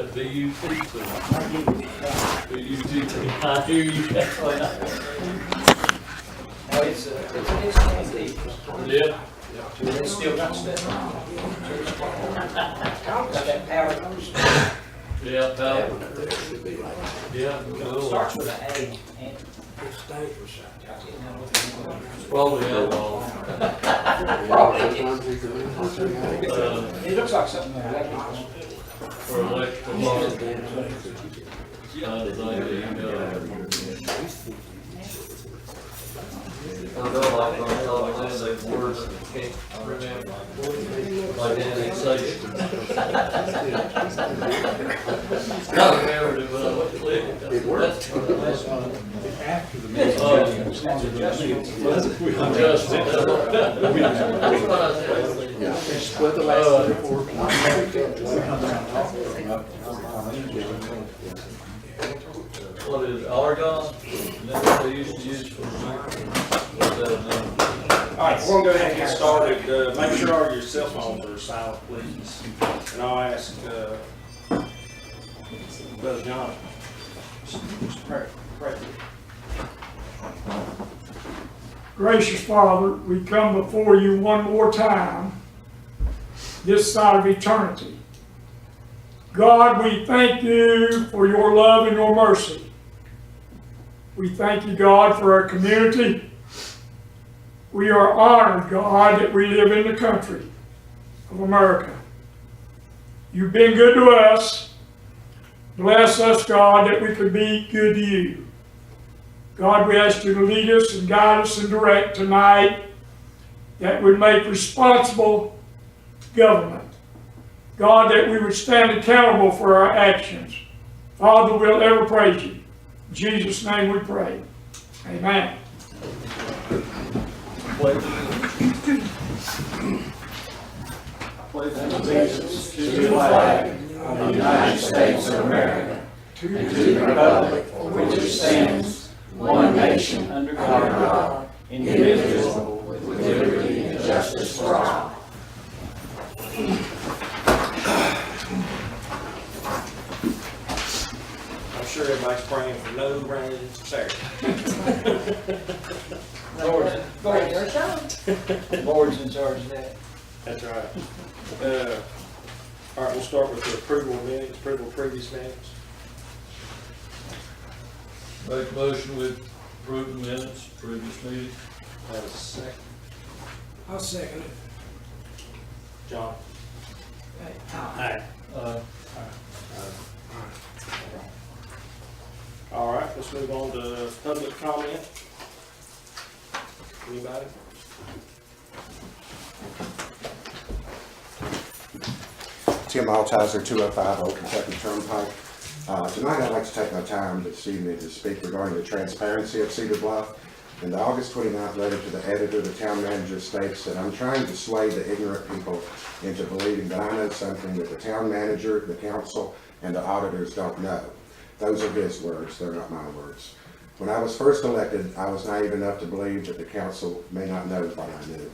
B-U-T-T. B-U-T-T. I hear you. That's why Oh, it's handy. Yeah. They still got stuff. Got that power. Yeah, yeah. It starts with an A. And Probably outlaw. it looks like something electrical. For electrical bar. I know, like, on top of that, they words that can't remember. Like annexation. I remember it when I went to Lincoln. It worked. After the meeting. Adjusted. That's what I said. Yeah, split the last 3 or 4. What is it, argon? That's what they used to use for. All right, we're gonna go ahead and get started. Make sure all your cell phones are silent, please. And I'll ask, Brother John. Pray. Gracious Father, we come before you one more time, this side of eternity. God, we thank you for your love and your mercy. We thank you, God, for our community. We are honored, God, that we live in the country of America. You've been good to us. Bless us, God, that we could be good to you. God, we ask you to lead us and guide us and direct tonight, that we make responsible government. God, that we would stand accountable for our actions. Father, we'll ever praise you. In Jesus' name we pray. Amen. Allegiance to the flag of the United States of America, and to the republic for which it stands, one nation, under God, indivisible, with liberty and justice for all. I'm sure everybody's praying for no rain Saturday. Board's in charge of that. That's right. All right, we'll start with the approval of minutes, approval of previous minutes. Make a motion with approve the minutes, previous meeting. Have a second. I'll second it. John. All right, let's move on to public comment. Anybody? Tim Altizer, 205 Old Kentucky Turnpike. Tonight I'd like to take my time this evening to speak regarding the transparency of Cedar Bluff. In the August 29th letter to the editor, the town manager states that I'm trying to sway the ignorant people into believing that I know something that the town manager, the council, and the auditors don't know. Those are his words, they're not my words. When I was first elected, I was naive enough to believe that the council may not know what I knew.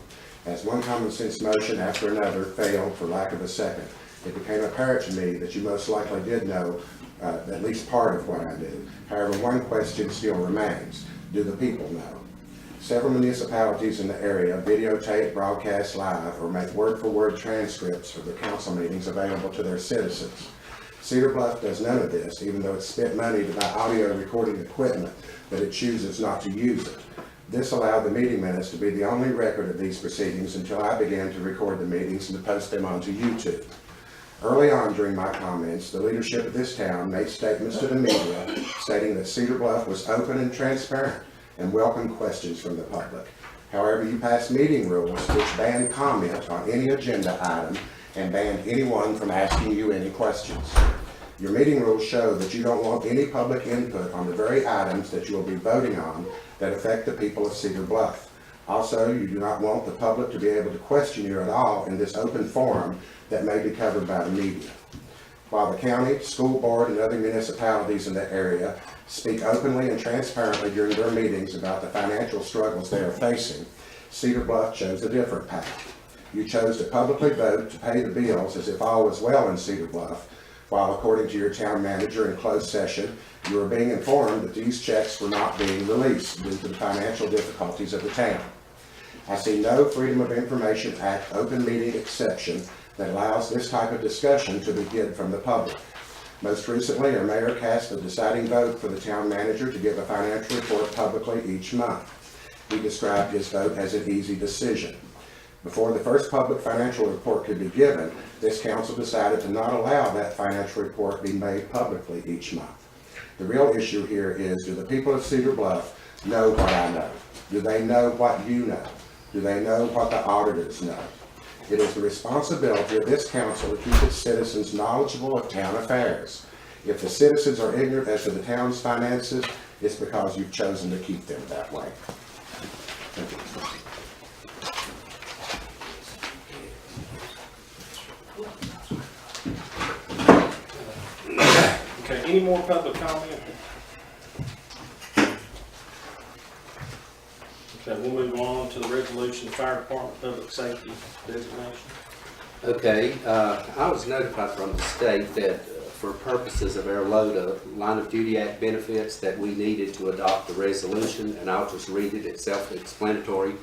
As one common sense motion after another failed for lack of a second, it became apparent to me that you most likely did know at least part of what I knew. However, one question still remains. Do the people know? Several municipalities in the area videotape, broadcast live, or make word-for-word transcripts of the council meetings available to their citizens. Cedar Bluff does none of this, even though it spent money to buy audio recording equipment, but it chooses not to use it. This allowed the meeting minutes to be the only record of these proceedings until I began to record the meetings and to post them onto YouTube. Early on during my comments, the leadership of this town made statements to the media stating that Cedar Bluff was open and transparent and welcomed questions from the public. However, you passed meeting rules which banned comment on any agenda item and banned anyone from asking you any questions. Your meeting rules show that you don't want any public input on the very items that you will be voting on that affect the people of Cedar Bluff. Also, you do not want the public to be able to question you at all in this open forum that may be covered by the media. While the county, school board, and other municipalities in the area speak openly and transparently during their meetings about the financial struggles they are facing, Cedar Bluff chose a different path. You chose to publicly vote to pay the bills as if all was well in Cedar Bluff, while according to your town manager in closed session, you are being informed that these checks were not being released due to the financial difficulties of the town. I see no Freedom of Information Act open meeting exception that allows this type of discussion to be hid from the public. Most recently, our mayor cast the deciding vote for the town manager to give a financial report publicly each month. He described his vote as an easy decision. Before the first public financial report could be given, this council decided to not allow that financial report be made publicly each month. The real issue here is, do the people of Cedar Bluff know what I know? Do they know what you know? Do they know what the auditors know? It is the responsibility of this council to keep its citizens knowledgeable of town affairs. If the citizens are ignorant as to the town's finances, it's because you've chosen to keep them that way. Thank you. Okay, any more public comment? Okay, we'll move on to the resolution, fire department public safety designation. Okay, I was notified from the state that for purposes of our LOTA, Line of Duty Act benefits, that we needed to adopt the resolution, and I'll just read it, it's self-explanatory.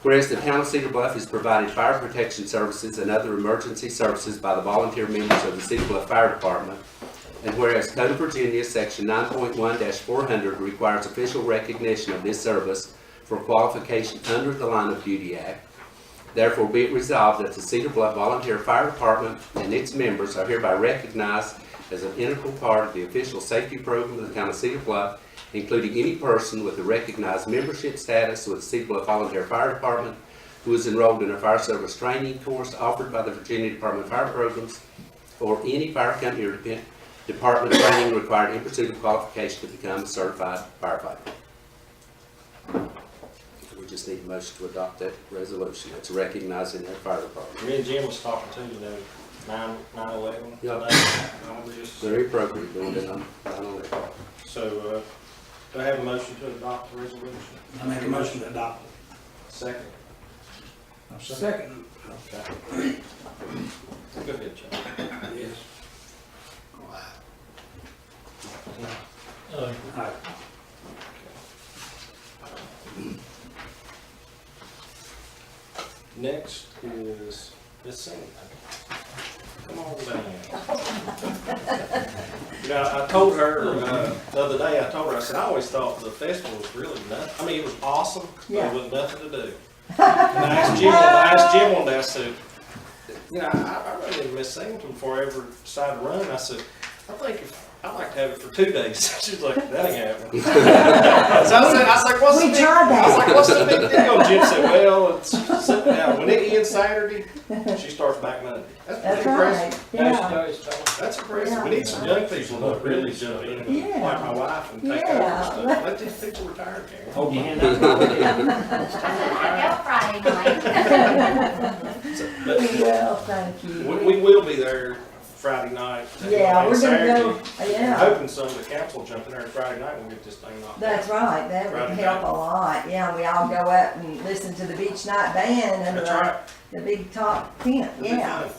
Whereas the town of Cedar Bluff is providing fire protection services and other emergency services by the volunteer members of the Cedar Bluff Fire Department, and whereas Code of Virginia Section 9.1-400 requires official recognition of this service for qualification under the Line of Duty Act, therefore be it resolved that the Cedar Bluff Volunteer Fire Department and its members are hereby recognized as an integral part of the official safety program of the town of Cedar Bluff, including any person with a recognized membership status with the Cedar Bluff Volunteer Fire Department who is enrolled in a fire service training course offered by the Virginia Department of Fire Programs, or any fire company or department training required in pursuit of qualification to become a certified firefighter. We just need a motion to adopt that resolution. It's recognizing their fire department. Me and Jim was talking to you, know, 9/11 Yeah. today, and all this. Very appropriate doing it on 9/11. So, do I have a motion to adopt the resolution? I make a motion to adopt. Second? Second. Okay. Go ahead, Chuck. Yes. Uh, Next is Miss Cindy. Come on down. You know, I told her, the other day, I said, I always thought the festival was really nothing. I mean, it was awesome, but Yeah. it was nothing to do. And I asked Jim one day, I said, you know, I really didn't miss Singleton before I ever decided to run. I said, I'd like to have it for 2 days. She's like, that ain't happening. So I was like, what's the We big, tried that. I was like, what's the big deal? Jim said, well, it's sitting down. When it ends Saturday, she starts back Monday. That's That's pretty impressive. right, yeah. That's impressive. We need some young people to really jump in, Yeah. like my wife, and take over Yeah. stuff. Let these people retire, Karen. Hold your hand up. I go Friday night. But Well, thank you. we will be there Friday night. Yeah, and we're gonna go, Saturday. I'm yeah, hoping some of the council will jump in there Friday night and we'll get this thing knocked out. that's right, that would Friday help night. a lot, yeah, we all go up and listen to the beach night band and That's right. the big top tent, It'll be yeah. fun.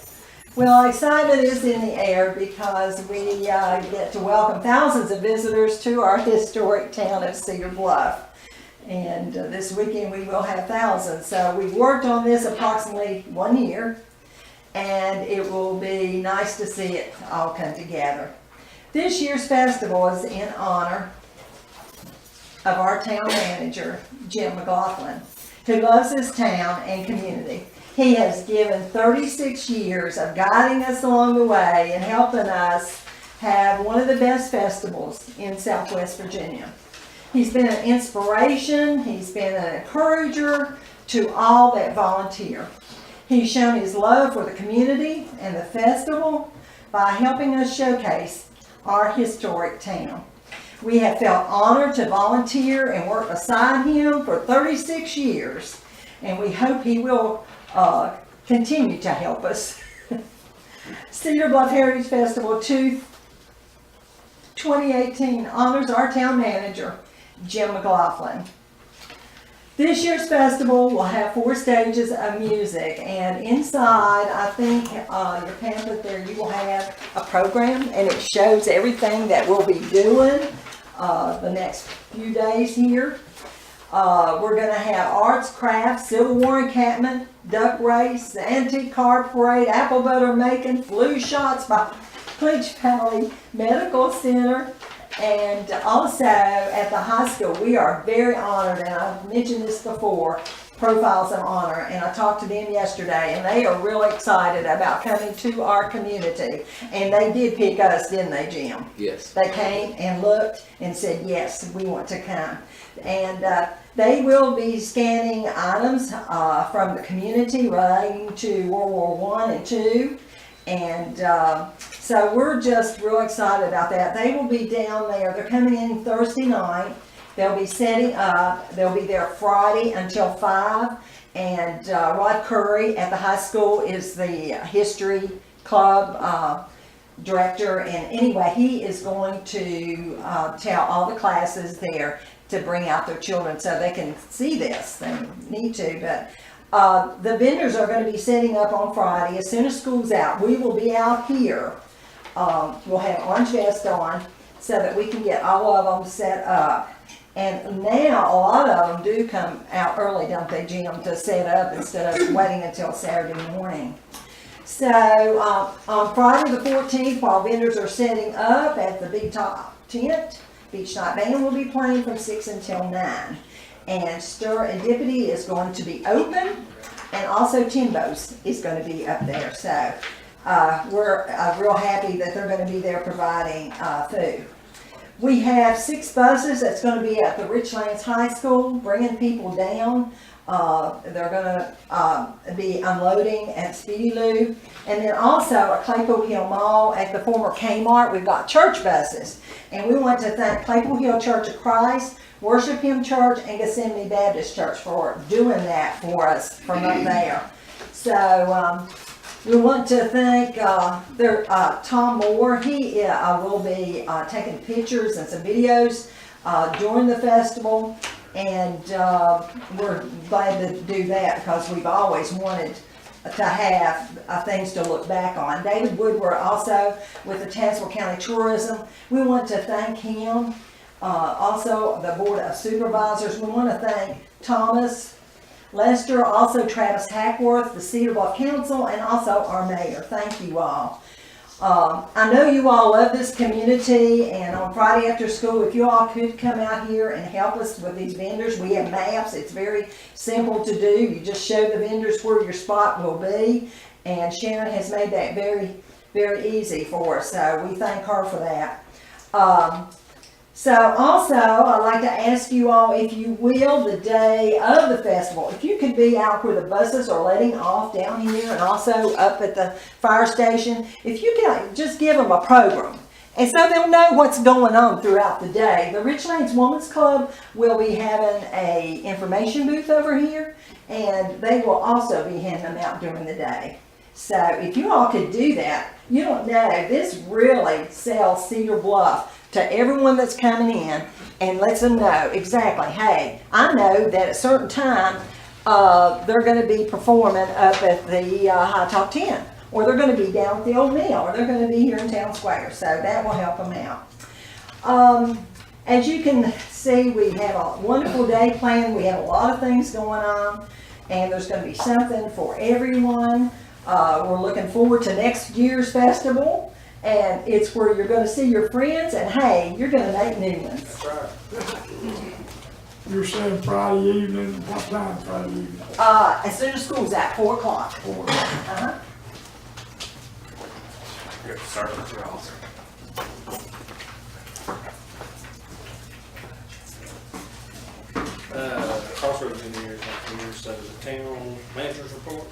Well, excitement is in the air because we get to welcome thousands of visitors to our historic town of Cedar Bluff. And this weekend we will have thousands. So we've worked on this approximately 1 year, and it will be nice to see it all come together. This year's festival is in honor of our town manager, Jim McLaughlin, who loves his town and community. He has given 36 years of guiding us along the way and helping us have one of the best festivals in Southwest Virginia. He's been an inspiration, he's been an encourager to all that volunteer. He's shown his love for the community and the festival by helping us showcase our historic town. We have felt honored to volunteer and work beside him for 36 years, and we hope he will continue to help us. Cedar Bluff Heritage Festival 2018 honors our town manager, Jim McLaughlin. This year's festival will have 4 stages of music, and inside, I think, your pamphlet there, you will have a program, and it shows everything that we'll be doing, the next few days here. We're gonna have arts, crafts, Civil War encampment, duck race, the antique car parade, apple butter making, flu shots by Clinch Valley Medical Center. And also at the high school, we are very honored, and I've mentioned this before, Profiles of Honor, and I talked to them yesterday, and they are really excited about coming to our community. And they did pick us, didn't they, Jim? Yes. They came and looked and said, yes, we want to come. And they will be scanning items from the community relating to World War I and II. And so we're just real excited about that. They will be down there. They're coming in Thursday night. They'll be setting up. They'll be there Friday until 5. And Rod Curry at the high school is the history club director. And anyway, he is going to tell all the classes there to bring out their children so they can see this. They need to, but the vendors are going to be setting up on Friday. As soon as school's out, we will be out here. We'll have orange vests on so that we can get all of them set up. And now a lot of them do come out early, don't they, Jim, to set up instead of waiting until Saturday morning. So on Friday the 14th, while vendors are setting up at the Big Top Tent, Beach Night Band will be playing from 6 until 9. And Stir and Dippity is going to be open, and also Timbo's is going to be up there. So we're real happy that they're going to be there providing food. We have 6 buses that's going to be at the Richlands High School, bringing people down. They're going to be unloading at Speedy Lou. And then also at Claypool Hill Mall at the former Kmart, we've got church buses. And we want to thank Claypool Hill Church of Christ, Worship Him Church, and Gethsemane Baptist Church for doing that for us from up there. So we want to thank Tom Moore. He will be taking pictures and some videos during the festival. And we're glad to do that because we've always wanted to have things to look back on. David Woodward also with the Tazewell County Tourism. We want to thank him. Also the Board of Supervisors. We want to thank Thomas Lester, also Travis Hackworth, the Cedar Bluff Council, and also our mayor. Thank you all. I know you all love this community, and on Friday after school, if you all could come out here and help us with these vendors, we have maps. It's very simple to do. You just show the vendors where your spot will be, and Sharon has made that very, very easy for us, so we thank her for that. So also, I'd like to ask you all, if you will, the day of the festival, if you could be out where the buses are letting off down here and also up at the fire station, if you can just give them a program. And so they'll know what's going on throughout the day. The Richlands Women's Club will be having a information booth over here, and they will also be handing them out during the day. So if you all could do that, you don't know, this really sells Cedar Bluff to everyone that's coming in and lets them know exactly, hey, I know that at a certain time they're going to be performing up at the High Top 10, or they're going to be down at the Old Mill, or they're going to be here in Town Square, so that will help them out. As you can see, we have a wonderful day planned. We have a lot of things going on, and there's going to be something for everyone. We're looking forward to next year's festival. And it's where you're going to see your friends, and hey, you're going to make new ones. That's right. You're saying Friday evening, what time Friday evening? As soon as school's out, 4 o'clock. 4 o'clock. Uh-huh. Good, sorry for you all. Crossroads engineers up here, so the town manager's report.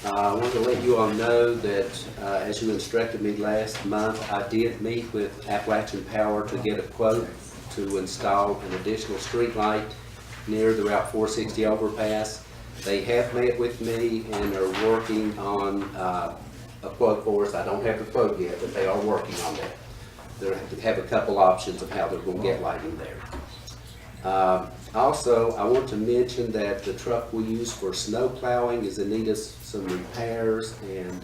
I want to let you all know that, as you instructed me last month, I did meet with Appalachian Power to get a quote to install an additional street light near the Route 460 overpass. They have met with me and are working on a quote for us. I don't have the quote yet, but they are working on that. They have a couple options of how they're going to get lighting there. Also, I want to mention that the truck we use for snow plowing is in need of some repairs, and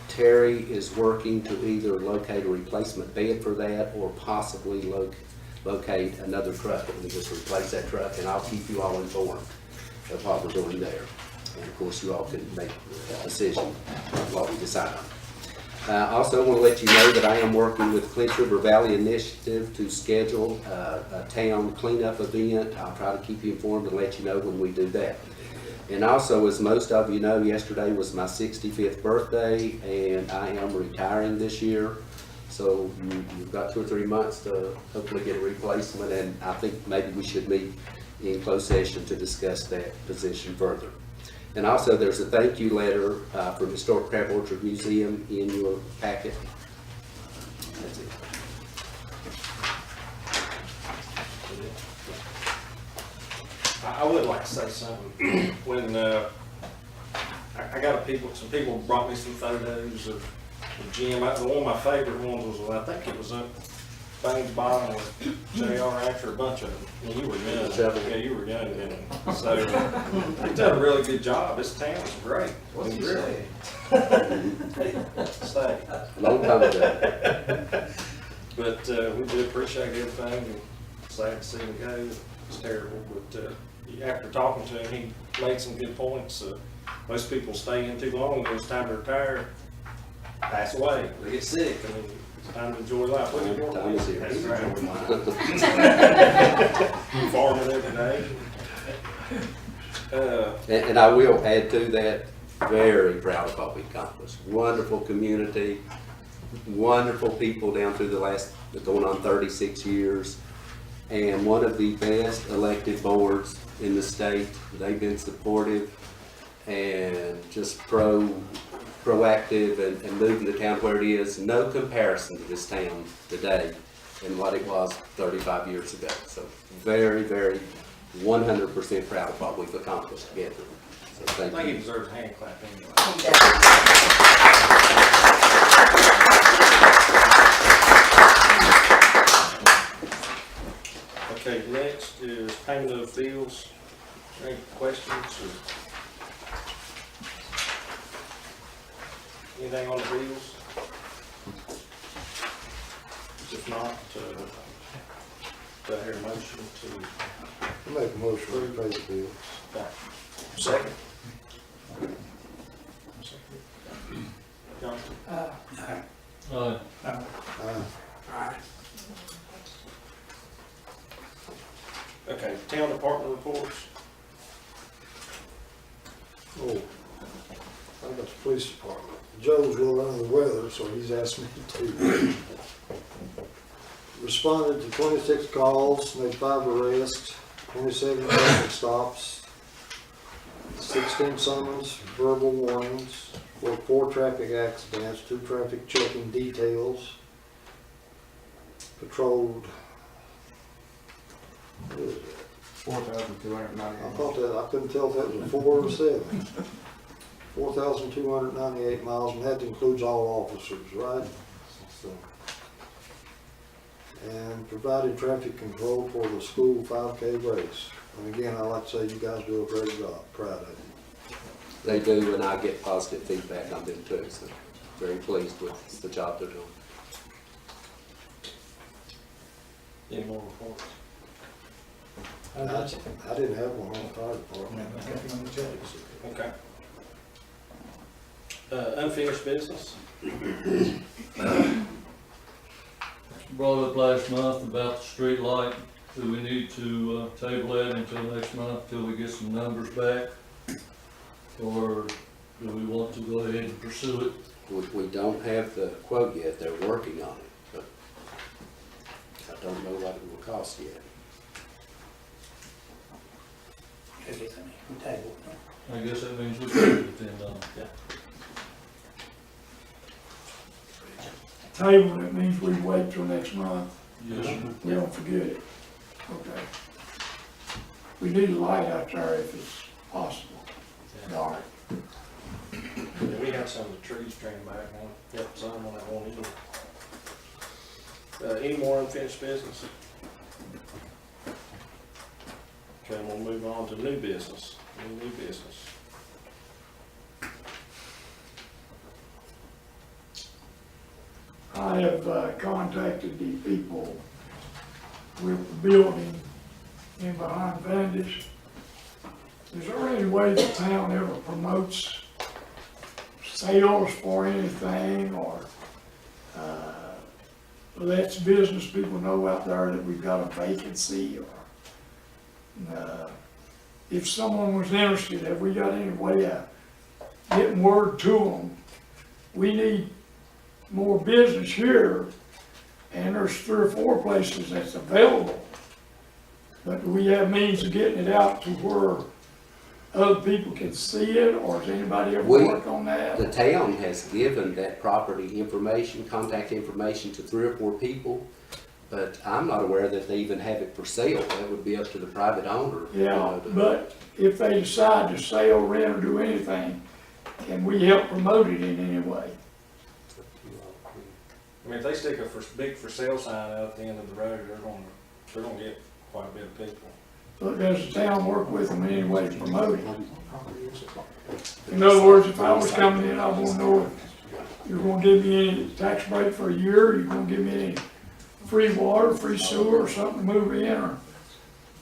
Terry is working to either locate a replacement bed for that or possibly locate another truck that will just replace that truck, and I'll keep you all informed of what we're doing there. And of course, you all can make a decision of what we decide on. I also want to let you know that I am working with Clinch River Valley Initiative to schedule a town cleanup event. I'll try to keep you informed and let you know when we do that. And also, as most of you know, yesterday was my 65th birthday, and I am retiring this year. So you've got 2 or 3 months to hopefully get a replacement, and I think maybe we should meet in closed session to discuss that position further. And also, there's a thank you letter from Historic Crab Orchard Museum in your packet. That's it. I would like to say something. When I got some people brought me some photos of Jim. One of my favorite ones was, I think it was up Baines Bottom with J.R. after a bunch of them. And you were young. Yeah, you were young then. So he done a really good job. This town is great. What's he really say? Stay. Long time ago. But we do appreciate everything, and sad to see him go. It's terrible, but after talking to him, he made some good points. Most people stay in too long, when it's time to retire, pass away, they get sick. I mean, it's time to enjoy life. What do you want? Time is here. That's right. Farming every day. And I will add to that, very proud of what we accomplished. Wonderful community, wonderful people down through the last, going on 36 years, and one of the best elected boards in the state. They've been supportive and just proactive and moving the town where it is. No comparison to this town today and what it was 35 years ago. So very, very 100% proud of what we've accomplished together. So I thank think he you. deserves a hand clap anyway. Okay, next is payment of bills. Any questions or anything on the bills? If not, do I hear a motion to? Make a motion to pay the bills. Second. John? Okay, town department reports. Oh, I got the police department. Joe's a little under the weather, so he's asked me to. Responded to 26 calls, made 5 arrests, 27 traffic stops, 16 summons, verbal warnings, 4 traffic accidents, 2 traffic checking details, patrolled, what is it? 4,298. I thought that, I couldn't tell if that was a 4 or a 7. 4,298 miles, and that includes all officers, right? So, and provided traffic control for the school 5K race. And again, I like to say you guys do a great job, proud of you. They do, and I get positive feedback on them too, so very pleased with the job they're doing. Any more reports? I didn't have one on the fire department. Okay. Unfinished business? Brought up last month about the street light. Do we need to table that until next month, till we get some numbers back? Or do we want to go ahead and pursue it? We don't have the quote yet, they're working on it, but I don't know what it will cost yet. I guess that means we can depend on it. Table, that means we wait till next month. Yes, sir. We don't forget it. Okay. We need a light out there if it's possible. Dark. Yeah, we had some of the trees trimmed back on, yep, some on that one end. Any more unfinished business? Okay, we'll move on to new business. New business. I have contacted the people with the building in behind Vantage. Is there any way the town ever promotes sales for anything, or lets business people know out there that we've got a vacancy, or if someone was interested, have we got any way of getting word to them? We need more business here, and there's 3 or 4 places that's available. But do we have means of getting it out to where other people can see it, or does anybody ever work on that? The town has given that property information, contact information to 3 or 4 people, but I'm not aware that they even have it for sale. That would be up to the private owner. Yeah, but if they decide to sell, rent, or do anything, can we help promote it in any way? I mean, if they stick a big for sale sign out at the end of the road, they're gonna get quite a bit of people. But does the town work with them in any way to promote it? In other words, if I was coming in, I want to know if you're gonna give me any tax break for a year, you're gonna give me any free water, free sewer, or something to move in, or,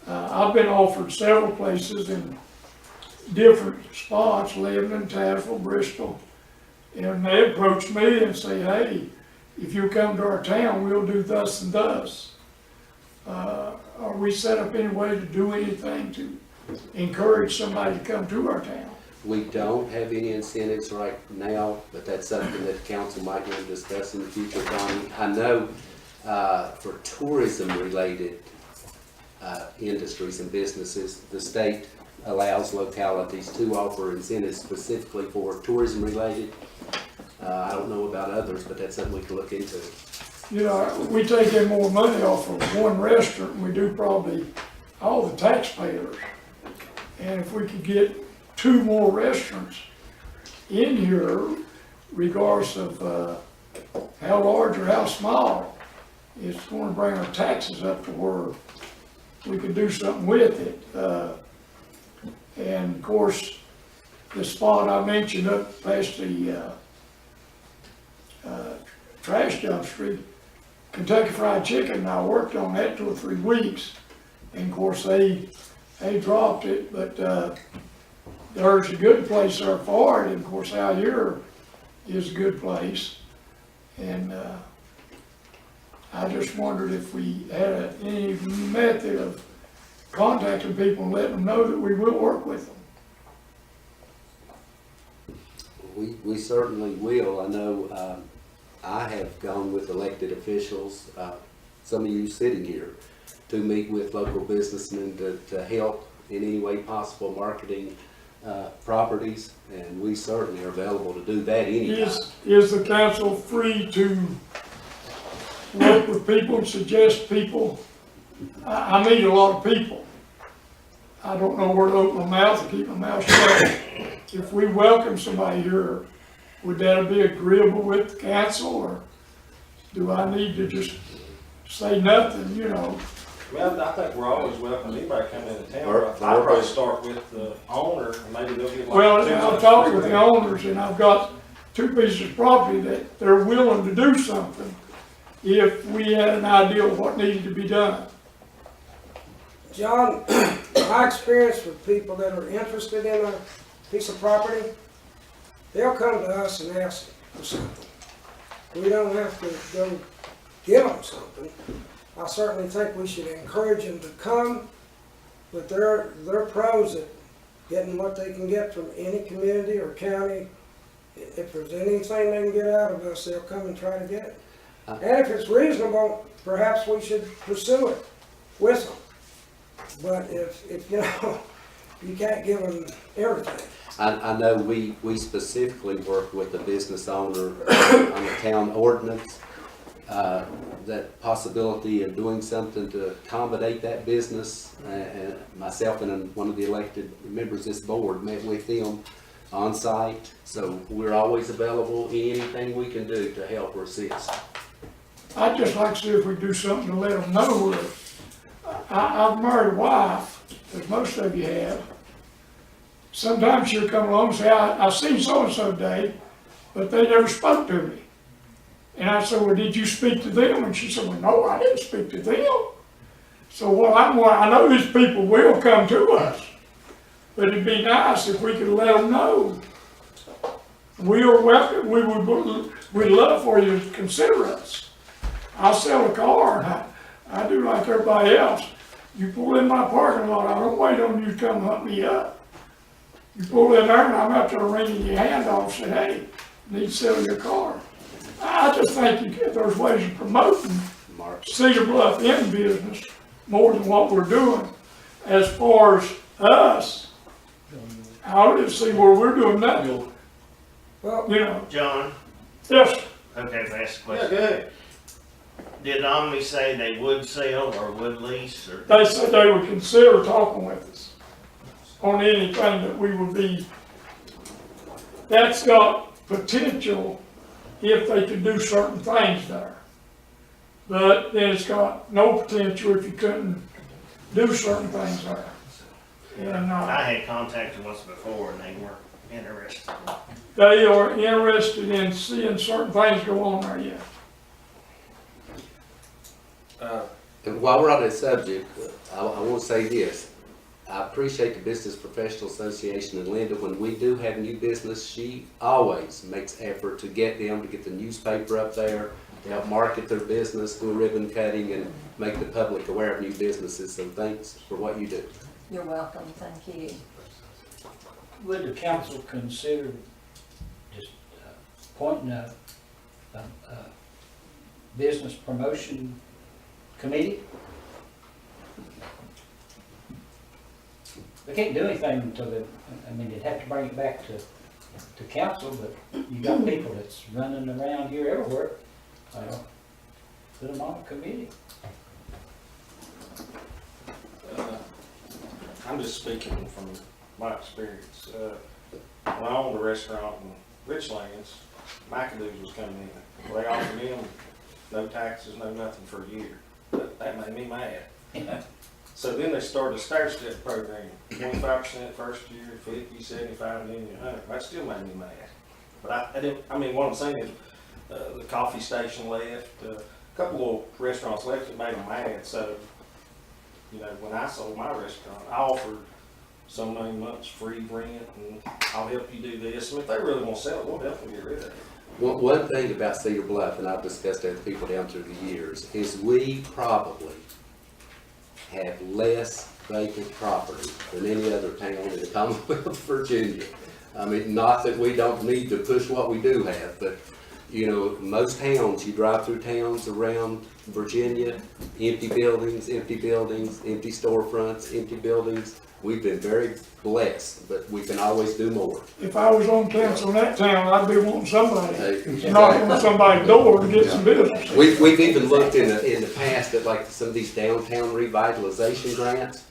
I've been offered several places in different spots, Lebanon, Tazewell, Bristol, and they approach me and say, hey, if you come to our town, we'll do thus and thus. Are we set up any way to do anything to encourage somebody to come to our town? We don't have any incentives right now, but that's something that the council might want to discuss in the future, Donnie. I know for tourism-related industries and businesses, the state allows localities to offer incentives specifically for tourism-related. I don't know about others, but that's something we can look into. You know, we take in more money off of one restaurant than we do probably all the taxpayers. And if we could get 2 more restaurants in here, regardless of how large or how small, it's going to bring our taxes up to where we could do something with it. And of course, the spot I mentioned up past the trash dump street, Kentucky Fried Chicken, and I worked on that 2 or 3 weeks. And of course, they dropped it, but there's a good place there for it. And of course, out here is a good place. And I just wondered if we had any method of contacting people and letting them know that we will work with them. We certainly will. I know I have gone with elected officials, some of you sitting here, to meet with local businessmen to help in any way possible marketing properties, and we certainly are available to do that anytime. Is the council free to work with people and suggest people? I meet a lot of people. I don't know where to open my mouth or keep my mouth shut. If we welcome somebody here, would that be agreeable with the council, or do I need to just say nothing, you know? Well, I think we're always welcome, anybody coming into town. Or- I'd probably start with the owner, and maybe they'll get like. Well, 2 I've months talked free with the rent. owners, and I've got 2 pieces of property that they're willing to do something if we had an idea of what needed to be done. John, my experience with people that are interested in a piece of property, they'll come to us and ask for something. We don't have to go give them something. I certainly think we should encourage them to come, but there are pros at getting what they can get from any community or county. If there's anything they can get out of us, they'll come and try to get it. And if it's reasonable, perhaps we should pursue it with them. But if you know, you can't give them everything. I know we specifically work with the business owner on the town ordinance, that possibility of doing something to accommodate that business. And myself and one of the elected members of this board met with them on site. So we're always available, anything we can do to help or assist. I'd just like to see if we do something to let them know that I've married a wife as most of you have, sometimes she'll come along and say, I seen so-and-so today, but they never spoke to me. And I said, well, did you speak to them? And she said, well, no, I didn't speak to them. So I know these people will come to us, but it'd be nice if we could let them know. We are welcome, we'd love for you to consider us. I'll sell a car, and I do like everybody else. You pull in my parking lot, I don't wait on you to come hunt me up. You pull in there and I'm out there wringing your hand off, say, hey, need to sell your car. I just think there's ways of promoting Cedar Bluff in business more than what we're doing. As far as us, I don't even see where we're doing nothing. Well, You know, John, yes, okay, if I ask a Yeah, question. good. Did Omni say they would sell or would lease or? they said they would consider talking with us on anything that we would be, that's got potential if they could do certain things there. But then it's got no potential if you couldn't do certain things there. And, I had contacted once before and they weren't interested. they are interested in seeing certain things go on there, yeah. And while we're on that subject, I want to say this. I appreciate the Business Professional Association and Linda. When we do have new business, she always makes effort to get them, to get the newspaper up there, to help market their business, do a ribbon cutting, and make the public aware of new businesses. So thanks for what you do. You're welcome, thank you. Would the council consider just appointing a business promotion committee? They can't do anything until they'd have to bring it back to council, but you got people that's running around here everywhere. Well, put them on a committee. I'm just speaking from my experience. When I owned a restaurant in Richlands, McAdoo's was coming in. They offered them no taxes, no nothing for a year. That made me mad. So then they started a stair-step program, 25% first year, 50, 75, and then 100. That still made me mad. But I mean, what I'm saying is, the coffee station left, a couple of restaurants left, it made them mad. So, you know, when I sold my restaurant, I offered so many months free rent, and I'll help you do this. And if they really want to sell it, we'll help them get rid of it. One thing about Cedar Bluff, and I've discussed that with people down through the years, is we probably have less vacant property than any other town in the Commonwealth of Virginia. I mean, not that we don't need to push what we do have, but, you know, most towns, you drive through towns around Virginia, empty buildings, empty storefronts, empty buildings. We've been very blessed, but we can always do more. If I was on council in that town, I'd be wanting somebody, Hey, knocking on somebody's door to get some business. We've even looked in the past at like some of these downtown revitalization grants.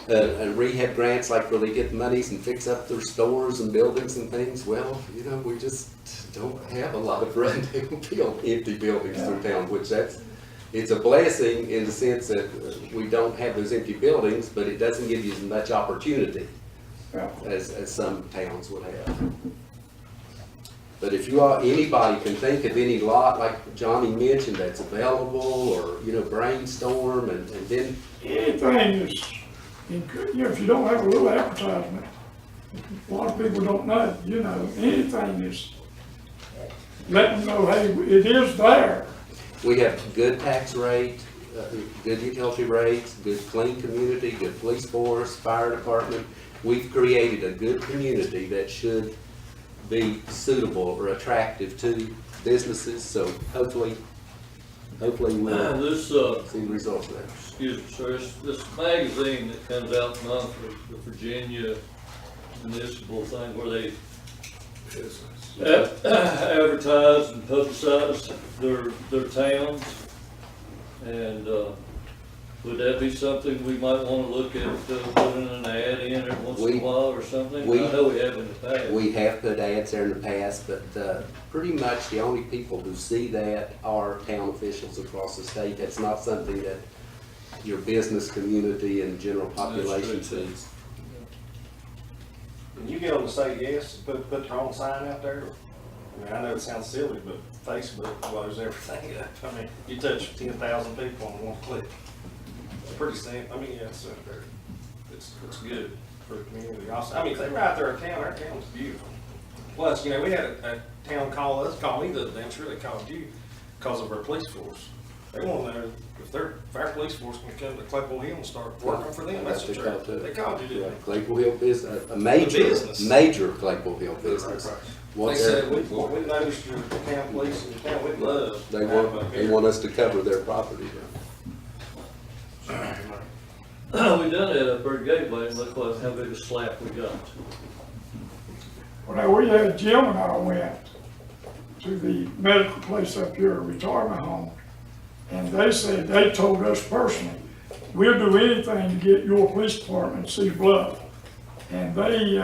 And rehab grants, like where they get monies and fix up their stores and buildings and things. Well, you know, we just don't have a lot of rundown empty buildings through town, which it's a blessing in the sense that we don't have those empty buildings, but it doesn't give you as much opportunity as some towns would have. But if anybody can think of any lot, like Johnny mentioned, that's available, or, you know, brainstorm, and then. Anything is, you know, if you don't have a little advertisement, a lot of people don't know, you know, anything is, let them know, hey, it is there. We have good tax rate, good utility rates, good clean community, good police force, fire department. We've created a good community that should be suitable or attractive to businesses, so hopefully we'll This, see the results of that. excuse me, sir, this magazine that comes out monthly, the Virginia municipal thing, where they advertise and publicize their towns. And, would that be something we might wanna look at, putting an ad in every once in a while or something? I know we have in the past. We have put ads there in the past, but pretty much the only people who see that are town officials across the state. That's not something that your business community and general population That's true, too. When you get on the say yes, put their own sign out there, I mean, I know it sounds silly, but Facebook blows everything up. I mean, you touch 10,000 people on one click. It's pretty simple. I mean, yeah, it's out there. It's good for the community also. I mean, if they were out there, our town's beautiful. Plus, you know, we had a town call me the other day, I'm sure they called you, because of our police force. They want to know if our police force can come to Claypool Hill and start working for them. That's the truth. They called you, didn't they? Claypool Hill business, a major, business. major Claypool Hill business. What They they're- said, we noticed your town police in your town, we'd love. They to have them want, up they here." want us to cover their property. We done it up there at Gateway, and look like how big a slap we got. Well, now, we had Jim and I went to the medical place up here, a retirement home, and they said, they told us personally, we'll do anything to get your police department to Cedar Bluff. And they,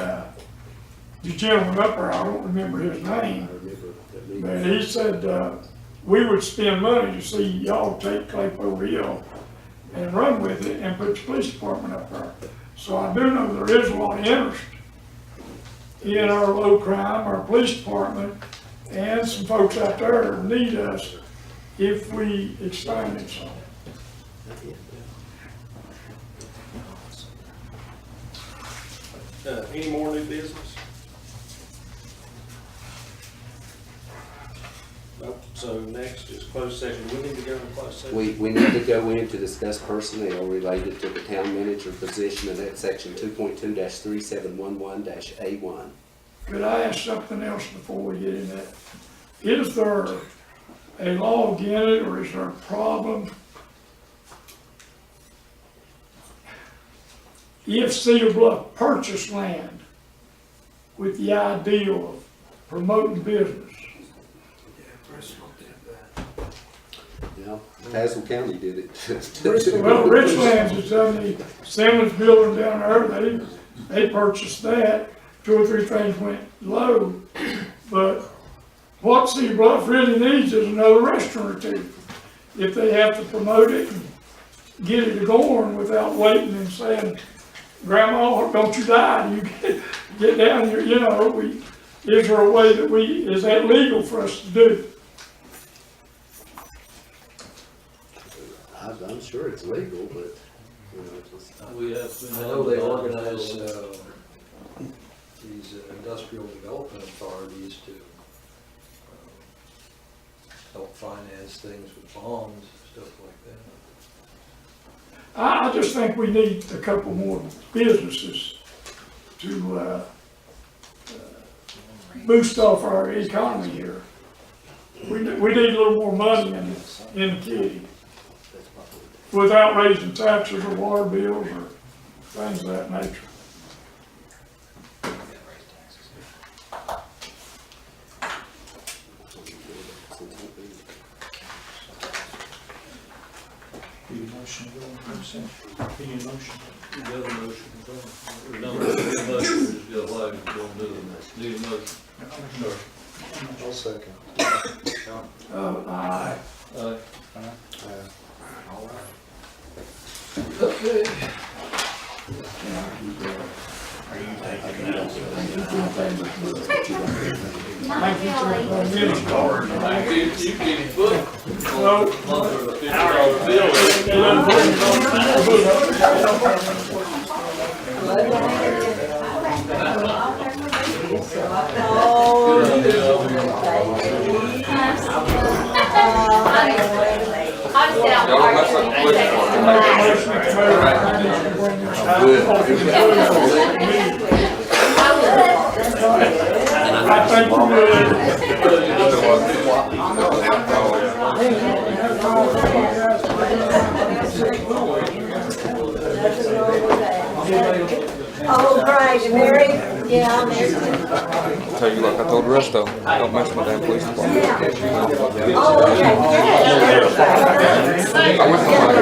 the gentleman up there, I don't remember his I name, remember that meeting. but he said, we would spend money to see y'all take Claypool Hill and run with it and put the police department up there. So I do know there is a lot of interest in our low crime, our police department, and some folks out there need us if we expand it some. Any more new business? Nope. So next is closed session. We need to go into closed session. We need to go in to discuss personnel related to the town manager position, and that's section 2.2-3711-A1. Could I ask something else before we get in that? Is there a log in it, or is there a problem if Cedar Bluff purchased land with the idea of promoting business? Yeah, Tazewell County did it. Well, Richlands has done the Simmons building down there, they purchased that, 2 or 3 things went low, but what Cedar Bluff really needs is another restaurant or two. If they have to promote it and get it going without waiting and saying, Grandma, don't you die, you get down here, you know, is there a way that is that legal for us to do? I'm sure it's legal, but, you know, just. We have. I know they organize these industrial development authorities to help finance things with bonds and stuff like that. I just think we need a couple more businesses to boost off our economy here. We need a little more money in the kitty without raising taxes or water bills or things of that nature. Need a motion to go into closed session? Need a motion? You got a motion, we don't need a motion, we just got a line, we don't do it. Need a motion. I'll second. Aye. Aye. Okay. Not really. You keep putting. Well, $50 bill. I'll just get out the I think we Oh, great, Mary? Yeah, I'm there. Tell you like I told the rest of them, don't mess with my damn police department. Oh, okay.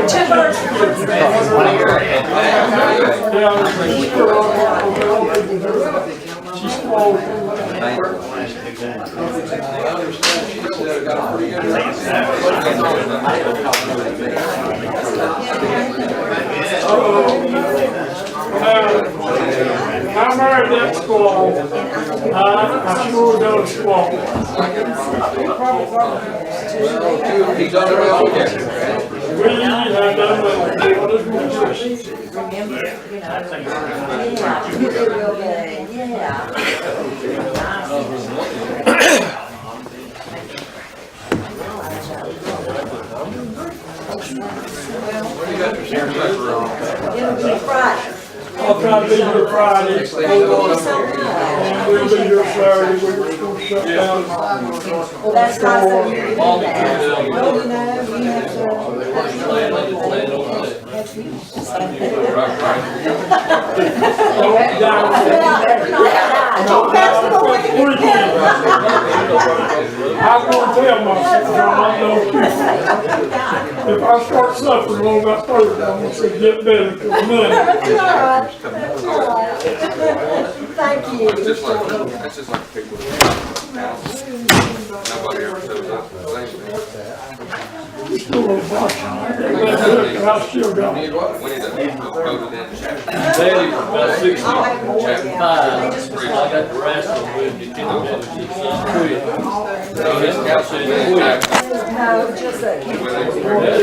Two birds with one stone. she's close. I understand she said I got a pretty good. I married that squall. I sure don't squall. He's on the road again. We have done well. What is my choice? Remember, you know, yeah, you did real good, yeah. It'll be Friday. I'll try to be here Friday. Thank you so much. And we'll be here Saturday. We're gonna shut down. Well, that's nice of you to do that. Well, you know, we have to. Don't pass the weekend. I'm gonna tell myself, John, I know you. If I start suffering on that Thursday, I'm gonna say get better till Monday. That's all right. Thank you. That's just like people. Nobody ever shows up. Still a bunch. I still got it. We need to go to that chapter. Daddy, about 65, I'll have more, yeah. I got the rest of it with you, too, that was his son, quit. So his council, No, just that. Well,